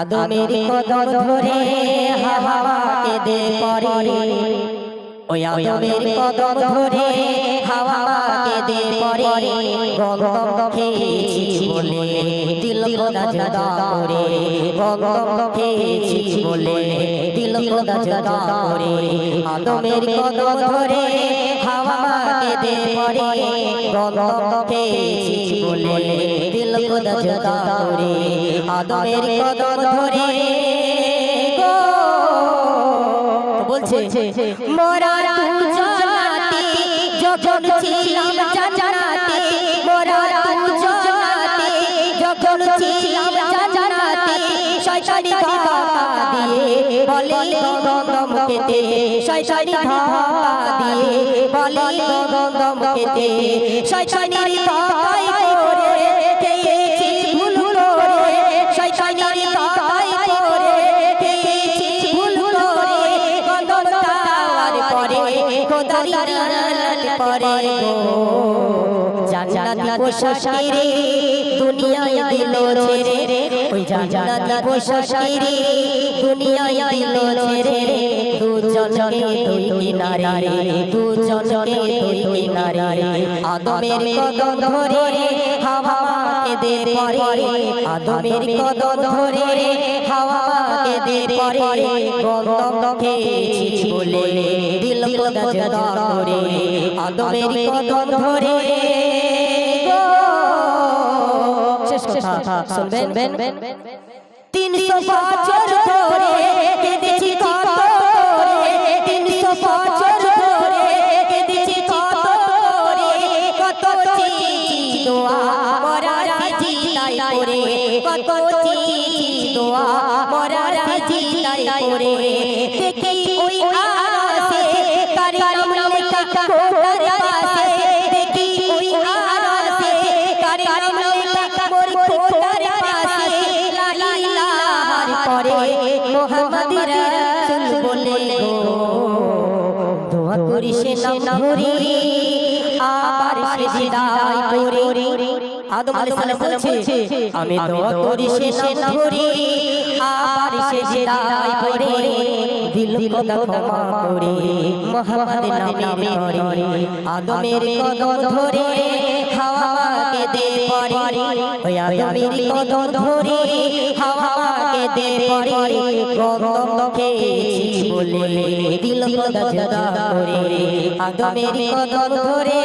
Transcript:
আদমের কদম ধরে হাওয়াকে দে পরে, ওই আদমের কদম ধরে হাওয়াকে দে পরে, গন্ধম খেয়েছি বলে দিল খোদা জুদা করে, গন্ধম খেয়েছি বলে দিল খোদা জুদা করে। আদমের কদম ধরে হাওয়াকে দে পরে, গন্ধম খেয়েছি বলে দিল খোদা জুদা করে। আদমের কদম ধরে বলছে মোরা দুজনাতে যখন ছিলাম জান্নাতে, মোরা দুজনাতে যখন ছিলাম জান্নাতে, শয়তানি ধোঁকা দিয়ে বলে গন্ধম খেতে, শয়তানি ধোঁকা দিয়ে বলে গন্ধম খেতে, শয়তানির ধোঁকায় পড়ে খেয়েছি ভুল করে, শয়তানির ধোঁকায় পড়ে খেয়েছি ভুল করে, গন্ধম খাওয়ার পরে খোদার লানত পরে গো। জান্নাতি পোশাকেরে দুনিয়ায় দিল ছেড়ে, ওই জান্নাতি পোশাকেরে দুনিয়ায় দিল ছেড়ে, দুজনকে দুই কিনারে, দুজনকে দুই কিনারে। আদমের কদম ধরে হাওয়াকে দে পরে, আদমের কদম ধরে হাওয়াকে দে পরে, গন্ধম খেয়েছি বলে দিল খোদা জুদা করে। আদমের কদম ধরে শেষ কথা শুনবেন, 300 বছর ধরে কেঁদেছি কত করে, 300 বছর ধরে কেঁদেছি কত করে, কত চিঠি দোয়া মোরা সিজদায় করে, কত চিঠি দোয়া মোরা সিজদায় করে। দেখি ওই আরাসে কার নাম লেখা খোদার পাশে, দেখি ওই আরাসে কার নাম লেখা মোর খোদার পাশে, লা ইলাহার পরে মুহাম্মদ রাসূল বলে গো। দোয়া করি সে নাম ধরে আবার সিজদায় পড়ে। আদম আলাইহিস সালাম বলছে আমি দোয়া করি সে নাম ধরে আবার সিজদায় পড়ে, দিল খোদা ক্ষমা করে মুহাম্মদ নামে করে। আদমের কদম ধরে হাওয়াকে দে পরে, ওই আদমের কদম ধরে হাওয়াকে দে পরে, গন্ধম খেয়েছি বলে দিল খোদা জুদা করে। আদমের কদম ধরে